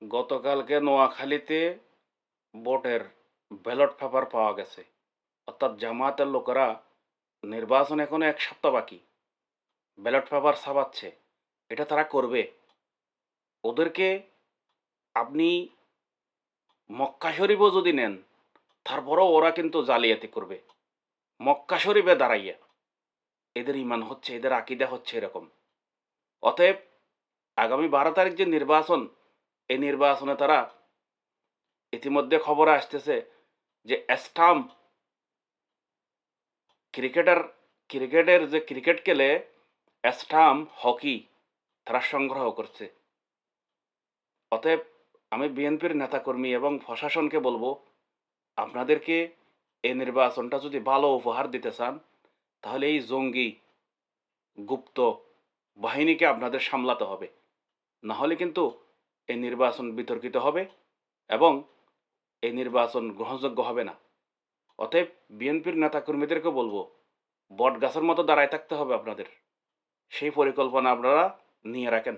গতকালকে নোয়াখালীতে ভোটের ব্যালট পেপার পাওয়া গেছে। অর্থাৎ জামায়াতের লোকেরা নির্বাচন এখনো ১ সপ্তাহ বাকি। ব্যালট পেপার ছাপাচ্ছে। এটা তারা করবে। ওদেরকে আপনি মক্কা শরীফও যদি নেন, তারপরেও ওরা কিন্তু জালিয়াতি করবে। মক্কা শরীফে দাঁড়াইয়া। এদের ঈমান হচ্ছে, এদের আকীদা হচ্ছে এরকম। অতএব আগামী ১২ তারিখ যে নির্বাচন, এই নির্বাচনে তারা ইতিমধ্যে খবরে আসতেছে যে স্টাম্প ক্রিকেটের যে ক্রিকেট খেলে স্টাম্প হকি তারা সংগ্রহ করছে। অতএব আমি বিএনপির নেতাকর্মী এবং প্রশাসনকে বলবো, আপনাদেরকে এই নির্বাচনটা যদি ভালো উপহার দিতে চান, তাহলে এই জঙ্গি গুপ্ত বাহিনীকে আপনাদের সামলাতে হবে। না হলে কিন্তু এই নির্বাচন বিতর্কিত হবে এবং এই নির্বাচন গ্রহণযোগ্য হবে না। অতএব বিএনপির নেতাকর্মীদেরকে বলবো, বট গাছের মতো দাঁড়ায় থাকতে হবে আপনাদের। সেই পরিকল্পনা আপনারা নিয়ে রাখেন।